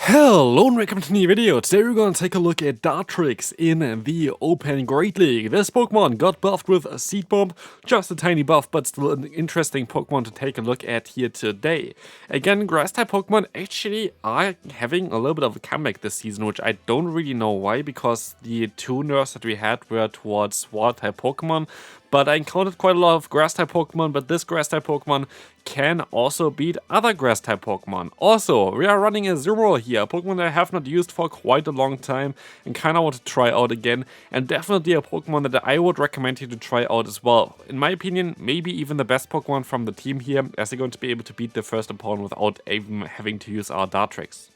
Hello and welcome to a new video. Today we're going to take a look at Dartrix in the Open Great League. This Pokemon got buffed with a Seed Bomb, just a tiny buff, but still an interesting Pokemon to take a look at here today. Again, Grass-type Pokemon actually are having a little bit of a comeback this season, which I don't really know why, because the two nerfs that we had were towards Water-type Pokemon. But I encountered quite a lot of Grass-type Pokemon, but this Grass-type Pokemon can also beat other Grass-type Pokemon. Also, we are running a Azumarill here, a Pokemon that I have not used for quite a long time and kinda want to try out again, and definitely a Pokemon that I would recommend you to try out as well. In my opinion, maybe even the best Pokemon from the team here, as they're going to be able to beat the first opponent without even having to use our Dartrix.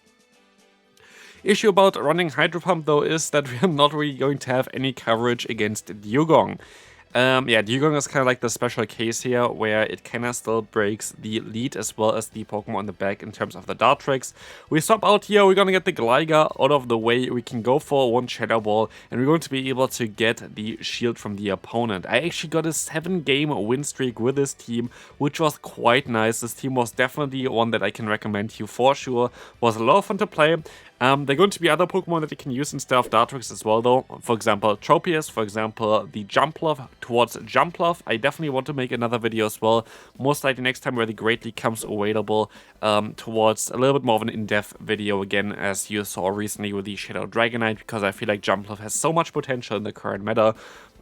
Issue about running Hydro Pump though is that we are not really going to have any coverage against Dewgong. Dewgong is kind of like the special case here, where it kind of still breaks the lead as well as the Pokemon on the back in terms of the Dartrix. We swap out here, we're gonna get the Gligar out of the way, we can go for one Shadow Ball, and we're going to be able to get the shield from the opponent. I actually got a 7-game win streak with this team, which was quite nice. This team was definitely one that I can recommend you for sure. Was a lot of fun to play. There are going to be other Pokemon that you can use instead of Dartrix as well though. For example, Tropius, for example, the Jumpluff towards Jumpluff. I definitely want to make another video as well, most likely next time where the Great League comes available, towards a little bit more of an in-depth video again, as you saw recently with the Shadow Dragonite, because I feel like Jumpluff has so much potential in the current meta.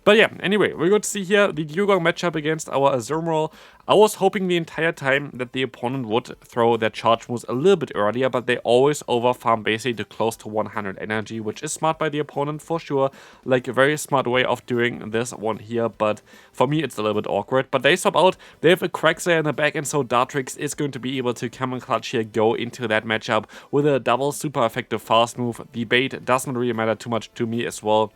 But yeah, anyway, we're going to see here the Dewgong matchup against our Azumarill. I was hoping the entire time that the opponent would throw their charge moves a little bit earlier, but they always overfarm basically to close to 100 energy, which is smart by the opponent for sure. Like a very smart way of doing this one here, but for me it's a little bit awkward. But they swap out, they have a Quagsire in the back, and so Dartrix is going to be able to come and clutch here, go into that matchup with a double super effective fast move. The bait doesn't really matter too much to me as well.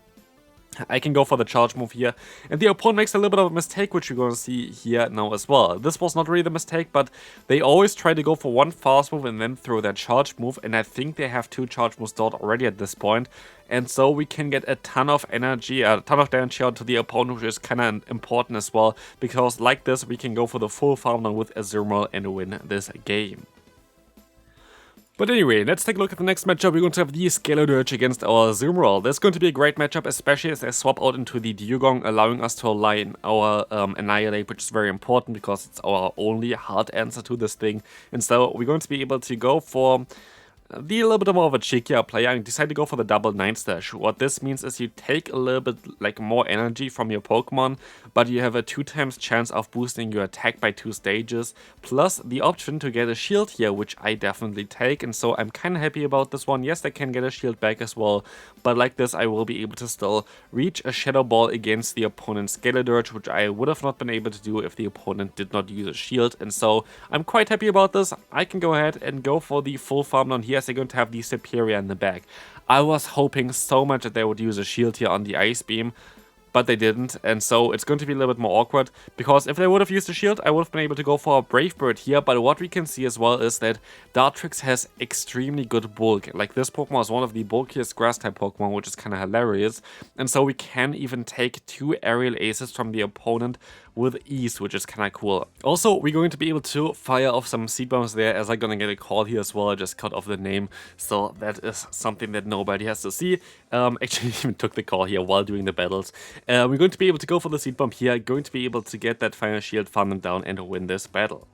I can go for the charge move here, and the opponent makes a little bit of a mistake, which we're going to see here now as well. This was not really the mistake, but they always try to go for one fast move and then throw that charge move, and I think they have 2 charge moves stored already at this point. And so we can get a ton of energy, a ton of damage out to the opponent, which is kind of important as well, because like this we can go for the full farm now with Azumarill and win this game. But anyway, let's take a look at the next matchup. We're going to have the Skeledirge against our Azumarill. This is going to be a great matchup, especially as they swap out into the Dewgong, allowing us to align our Annihilate, which is very important because it's our only hard answer to this thing. And so we're going to be able to go for the little bit more of a cheekier player and decide to go for the double 9-slash. What this means is you take a little bit like more energy from your Pokemon, but you have a 2x chance of boosting your attack by 2 stages, plus the option to get a shield here, which I definitely take, and so I'm kind of happy about this one. Yes, I can get a shield back as well, but like this I will be able to still reach a Shadow Ball against the opponent's Skeledirge, which I would have not been able to do if the opponent did not use a shield, and so I'm quite happy about this. I can go ahead and go for the full farm down here. They're going to have the Superior in the back. I was hoping so much that they would use a shield here on the Ice Beam, but they didn't, and so it's going to be a little bit more awkward, because if they would have used a shield, I would have been able to go for a Brave Bird here. But what we can see as well is that Dartrix has extremely good bulk. Like, this Pokemon is one of the bulkiest Grass-type Pokemon, which is kind of hilarious, and so we can even take 2 aerial aces from the opponent with ease, which is kind of cool. Also, we're going to be able to fire off some Seed Bombs there, as I'm gonna get a call here as well. I just cut off the name, so that is something that nobody has to see. Actually, even took the call here while doing the battles. We're going to be able to go for the Seed Bomb here, going to be able to get that final shield, farm them down, and win this battle.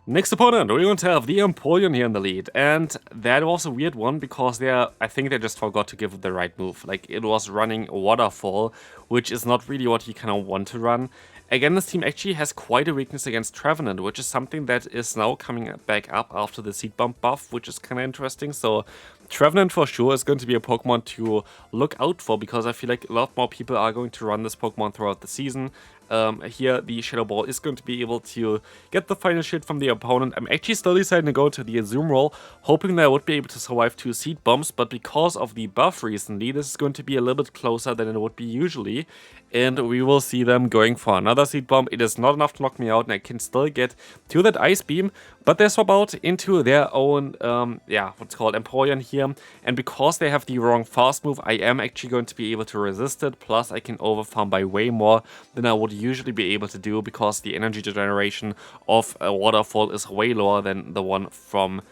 Next opponent, we're going to have the Empoleon here in the lead, and that was a weird one because I think they just forgot to give it the right move. Like, it was running Waterfall, which is not really what you kind of want to run. Again, this team actually has quite a weakness against Trevenant, which is something that is now coming back up after the Seed Bomb buff, which is kind of interesting. So Trevenant for sure is going to be a Pokemon to look out for, because I feel like a lot more people are going to run this Pokemon throughout the season. Here, the Shadow Ball is going to be able to get the final shield from the opponent. I'm actually still deciding to go to the Azumarill, hoping that I would be able to survive 2 Seed Bombs, but because of the buff recently, this is going to be a little bit closer than it would be usually, and we will see them going for another Seed Bomb. It is not enough to knock me out, and I can still get to that Ice Beam, but they swap out into their own, what's called Empoleon here, and because they have the wrong fast move, I am actually going to be able to resist it, plus I can overfarm by way more than I would usually be able to do, because the energy generation of a Waterfall is way lower than the one from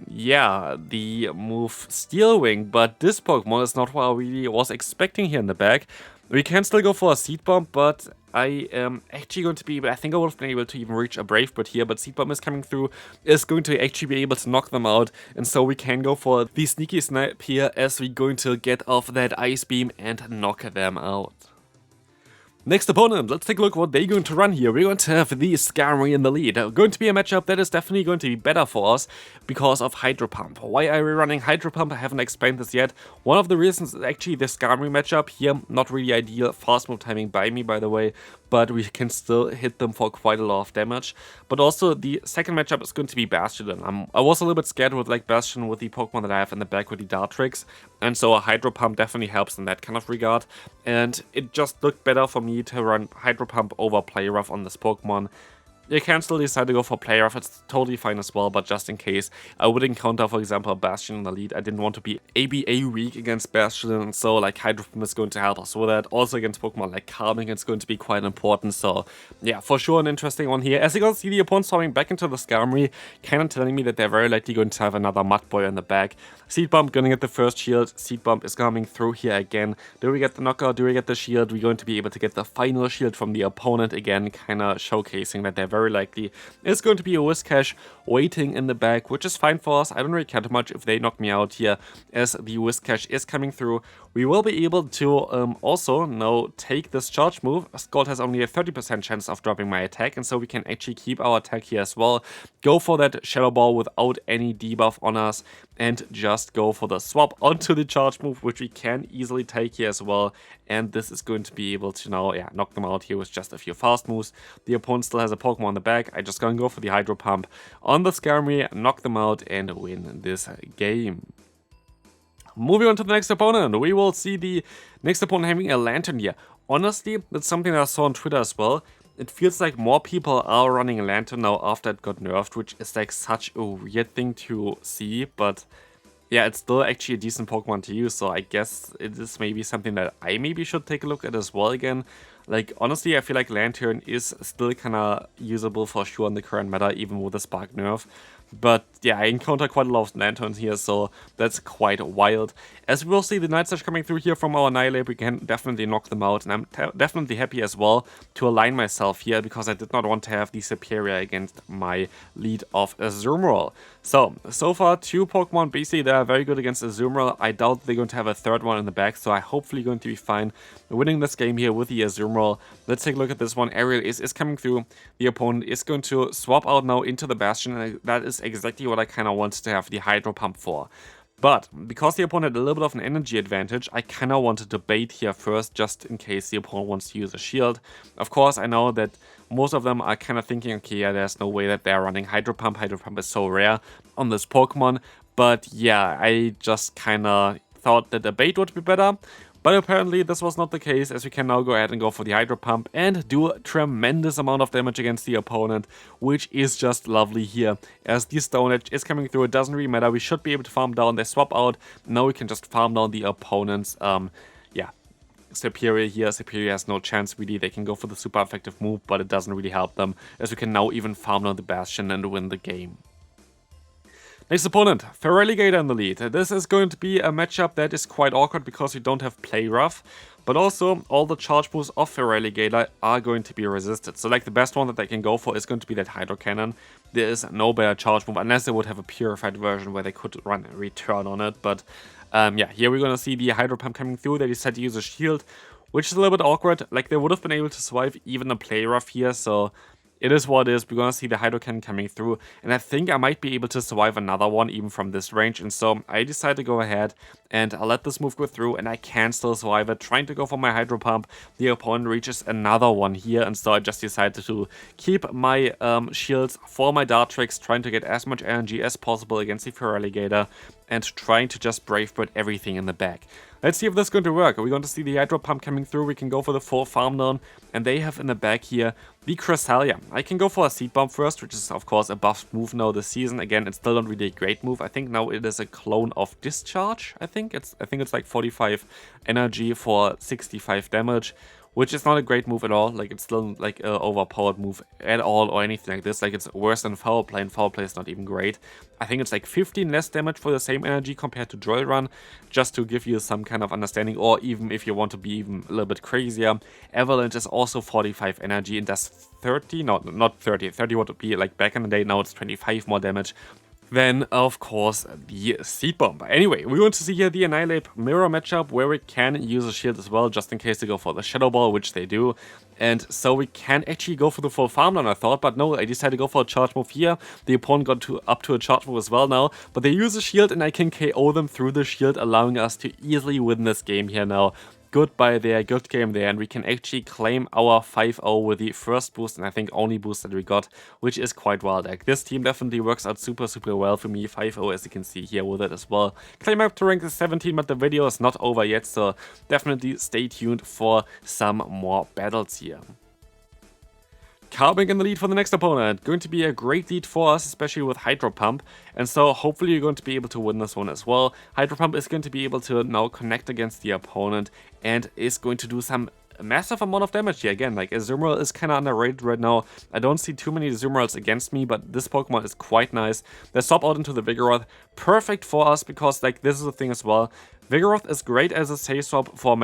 yeah, the move Steel Wing, but this Pokemon is not what I really was expecting here in the back. We can still go for a Seed Bomb, but I am actually going to be able, I think I would have been able to even reach a Brave Bird here, but Seed Bomb is coming through, is going to actually be able to knock them out, and so we can go for the Sneaky Snipe here as we're going to get off that Ice Beam and knock them out. Next opponent, let's take a look what they're going to run here. We're going to have the Skarmory in the lead. Going to be a matchup that is definitely going to be better for us because of Hydro Pump. Why are we running Hydro Pump? I haven't explained this yet. One of the reasons is actually the Skarmory matchup here, not really ideal. Fast move timing by me, by the way, but we can still hit them for quite a lot of damage. But also the second matchup is going to be Bastion. I was a little bit scared with like Bastion with the Pokemon that I have in the back with the Dartrix, and so a Hydro Pump definitely helps in that kind of regard. And it just looked better for me to run Hydro Pump over Play Rough on this Pokemon. You can still decide to go for Play Rough, it's totally fine as well, but just in case, I would encounter, for example, Bastion in the lead. I didn't want to be ABA weak against Bastion, so like Hydro Pump is going to help us with that. Also against Pokemon like Carbink, it's going to be quite important, so yeah, for sure an interesting one here. As you can see, the opponent's coming back into the Skarmory, kind of telling me that they're very likely going to have another Mud Boy in the back. Seed Bomb gonna get the first shield, Seed Bomb is coming through here again. Do we get the knockout, do we get the shield? We're going to be able to get the final shield from the opponent again, kind of showcasing that they're very likely is going to be a Whiscash waiting in the back, which is fine for us. I don't really care too much if they knock me out here, as the Whiscash is coming through. We will be able to also now take this charge move. Scald has only a 30% chance of dropping my attack, and so we can actually keep our attack here as well. Go for that Shadow Ball without any debuff on us, and just go for the swap onto the charge move, which we can easily take here as well. And this is going to be able to now, yeah, knock them out here with just a few fast moves. The opponent still has a Pokemon in the back. I just gonna go for the Hydro Pump on the Skarmory, knock them out, and win this game. Moving on to the next opponent, we will see the next opponent having a Lanturn here. Honestly, that's something that I saw on Twitter as well. It feels like more people are running a Lanturn now after it got nerfed, which is like such a weird thing to see, but yeah, it's still actually a decent Pokemon to use, so I guess it is maybe something that I maybe should take a look at as well again. Like, honestly, I feel like Lanturn is still kinda usable for sure in the current meta, even with the Spark nerf. But yeah, I encounter quite a lot of Lanturns here, so that's quite wild. As we will see the Night Slash coming through here from our Annihilate, we can definitely knock them out, and I'm definitely happy as well to align myself here, because I did not want to have the Superior against my lead of Azumarill. So far, 2 Pokemon basically that are very good against Azumarill. I doubt they're going to have a third one in the back, so I'm hopefully going to be fine winning this game here with the Azumarill. Let's take a look at this one. Ariel is coming through. The opponent is going to swap out now into the Bastion, and that is exactly what I kind of wanted to have the Hydro Pump for. But because the opponent had a little bit of an energy advantage, I kind of wanted to bait here first, just in case the opponent wants to use a shield. Of course, I know that most of them are kind of thinking, okay, yeah, there's no way that they're running Hydro Pump. Hydro Pump is so rare on this Pokemon. But yeah, I just kind of thought that a bait would be better. But apparently this was not the case, as we can now go ahead and go for the Hydro Pump and do a tremendous amount of damage against the opponent, which is just lovely here. As the Stone Edge is coming through, it doesn't really matter, we should be able to farm down, they swap out, now we can just farm down the opponent's, Superior here. Superior has no chance really, they can go for the super effective move, but it doesn't really help them, as we can now even farm down the Bastion and win the game. Next opponent, Feraligatr in the lead. This is going to be a matchup that is quite awkward because we don't have Play Rough, but also all the charge moves of Feraligatr are going to be resisted. So like the best one that they can go for is going to be that Hydro Cannon. There is no better charge move unless they would have a purified version where they could run a return on it. But yeah, here we're going to see the Hydro Pump coming through. They decide to use a shield, which is a little bit awkward. Like they would have been able to survive even a Play Rough here, so it is what it is. We're gonna see the Hydro Cannon coming through, and I think I might be able to survive another one even from this range, and so I decided to go ahead and I'll let this move go through, and I can still survive it. Trying to go for my Hydro Pump, the opponent reaches another one here, and so I just decided to keep my shields for my Dartrix, trying to get as much energy as possible against the Feraligatr, and trying to just Brave Bird everything in the back. Let's see if this is going to work. Are we going to see the Hydro Pump coming through? We can go for the full farm down, and they have in the back here the Cresselia. I can go for a Seed Bomb first, which is of course a buffed move now this season. Again, it's still not really a great move. I think now it is a clone of Discharge. I think it's like 45 energy for 65 damage, which is not a great move at all. Like, it's still like an overpowered move at all or anything like this. Like, it's worse than Foul Play, and Foul Play is not even great. I think it's like 15 less damage for the same energy compared to Drill Run, just to give you some kind of understanding, or even if you want to be even a little bit crazier. Avalanche is also 45 energy and does 30, no, not 30, 30 would be like back in the day, now it's 25 more damage. Then, of course, the Seed Bomb. Anyway, we want to see here the Annihilate Mirror matchup, where we can use a shield as well, just in case they go for the Shadow Ball, which they do. And so we can actually go for the full farmland, I thought, but no, I decided to go for a charge move here. The opponent got up to a charge move as well now, but they use a shield and I can KO them through the shield, allowing us to easily win this game here now. Good buy there, good game there, and we can actually claim our 5-0 with the first boost, and I think only boost that we got, which is quite wild. Like, this team definitely works out super well for me. 5-0, as you can see here with it as well. Claim up to rank is 17, but the video is not over yet, so definitely stay tuned for some more battles here. Carbink in the lead for the next opponent. Going to be a great lead for us, especially with Hydro Pump. And so hopefully you're going to be able to win this one as well. Hydro Pump is going to be able to now connect against the opponent and is going to do some massive amount of damage here. Again, like, Azumarill is kind of underrated right now. I don't see too many Azumarills against me, but this Pokemon is quite nice. They swap out into the Vigoroth. Perfect for us because, like, this is the thing as well. Vigoroth is great as a safe swap for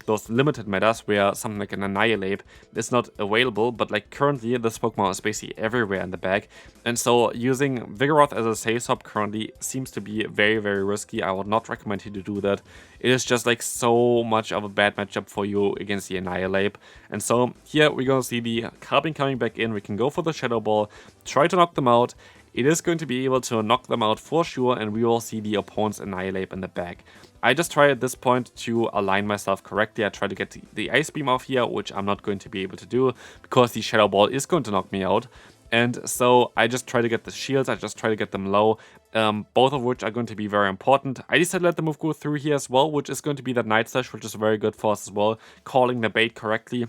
those limited metas where something like an Annihilate is not available, but like currently this Pokemon is basically everywhere in the bag, and so using Vigoroth as a safe swap currently seems to be very risky. I would not recommend you to do that. It is just like so much of a bad matchup for you against the Annihilate, and so here we're gonna see the Carbink coming back in. We can go for the Shadow Ball, try to knock them out. It is going to be able to knock them out for sure, and we will see the opponent's Annihilate in the back. I just try at this point to align myself correctly. I try to get the Ice Beam off here, which I'm not going to be able to do because the Shadow Ball is going to knock me out. And so I just try to get the shields, I just try to get them low, both of which are going to be very important. I decided to let the move go through here as well, which is going to be that Night Slash, which is very good for us as well, calling the bait correctly.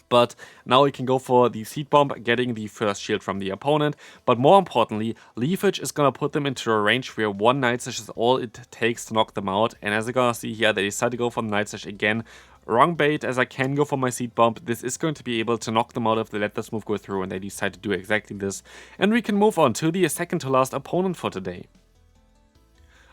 But now we can go for the Seed Bomb, getting the first shield from the opponent. But more importantly, Leafage is going to put them into a range where one Night Slash is all it takes to knock them out. And as you're going to see here, they decide to go for the Night Slash again. Wrong bait, as I can go for my Seed Bomb. This is going to be able to knock them out if they let this move go through, and they decide to do exactly this. And we can move on to the second to last opponent for today.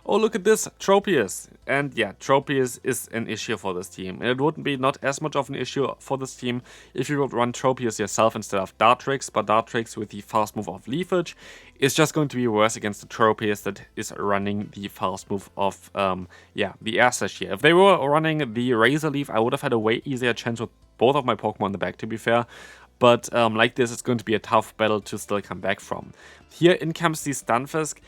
Oh, look at this, Tropius. And yeah, Tropius is an issue for this team. And it wouldn't be not as much of an issue for this team if you would run Tropius yourself instead of Dartrix. But Dartrix with the fast move of Leafage is just going to be worse against the Tropius that is running the fast move of, the Air Slash here. If they were running the Razor Leaf, I would have had a way easier chance with both of my Pokemon in the back, to be fair. But like this, it's going to be a tough battle to still come back from. Here in comes the Stunfisk.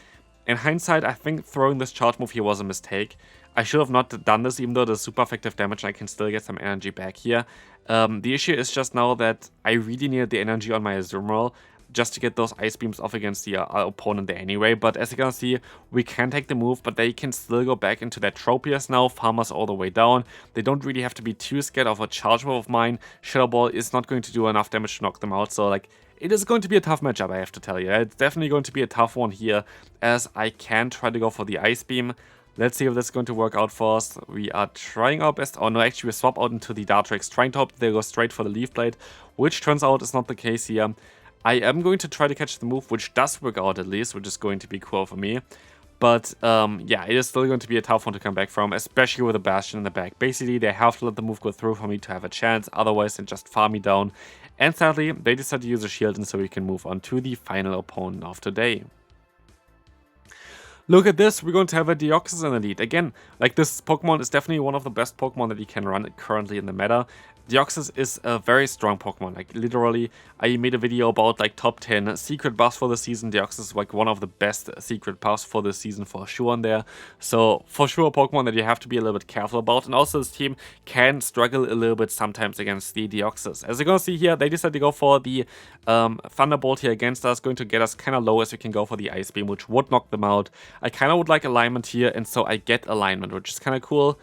In hindsight, I think throwing this charge move here was a mistake. I should have not done this, even though it is super effective damage and I can still get some energy back here. The issue is just now that I really needed the energy on my Azumarill just to get those Ice Beams off against the opponent there anyway. But as you can see, we can take the move, but they can still go back into that Tropius now, farm us all the way down. They don't really have to be too scared of a charge move of mine. Shadow Ball is not going to do enough damage to knock them out, so like, it is going to be a tough matchup, I have to tell you. It's definitely going to be a tough one here, as I can try to go for the Ice Beam. Let's see if this is going to work out for us. We are trying our best. Oh no, actually we swap out into the Dartrix, trying to hope they go straight for the Leaf Blade, which turns out is not the case here. I am going to try to catch the move, which does work out at least, which is going to be cool for me. But yeah, it is still going to be a tough one to come back from, especially with a Bastion in the back. Basically, they have to let the move go through for me to have a chance, otherwise they just farm me down. And sadly, they decide to use a shield, and so we can move on to the final opponent of today. Look at this, we're going to have a Deoxys in the lead. Again, like, this Pokemon is definitely one of the best Pokemon that you can run currently in the meta. Deoxys is a very strong Pokemon. Like, literally, I made a video about like top 10 secret buffs for the season. Deoxys is like one of the best secret buffs for the season for sure on there. So for sure a Pokemon that you have to be a little bit careful about. And also this team can struggle a little bit sometimes against the Deoxys. As you're going to see here, they decided to go for the Thunderbolt here against us, going to get us kind of low as we can go for the Ice Beam, which would knock them out. I kind of would like alignment here, and so I get alignment, which is kind of cool.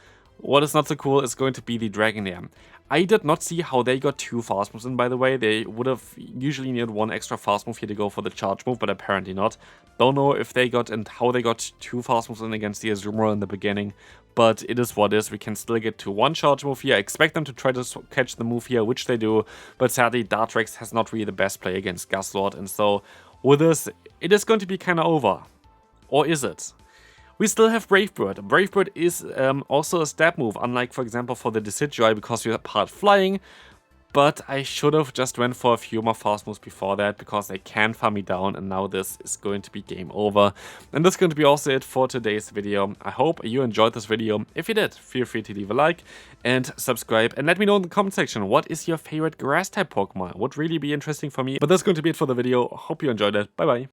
What is not so cool is going to be the Dragonair. I did not see how they got 2 fast moves in, by the way. They would have usually needed 1 extra fast move here to go for the charge move, but apparently not. Don't know if they got and how they got 2 fast moves in against the Azumarill in the beginning, but it is what it is. We can still get to 1 charge move here. I expect them to try to catch the move here, which they do, but sadly Dartrix has not really the best play against Lostheart, and so with this, it is going to be kind of over. Or is it? We still have Brave Bird. Brave Bird is also a stab move, unlike, for example, for the Decidueye, because you're part flying. But I should have just went for a few more fast moves before that, because they can farm me down, and now this is going to be game over. And that's going to be also it for today's video. I hope you enjoyed this video. If you did, feel free to leave a like and subscribe, and let me know in the comment section, what is your favorite grass type Pokemon? Would really be interesting for me. But that's going to be it for the video. Hope you enjoyed it. Bye bye.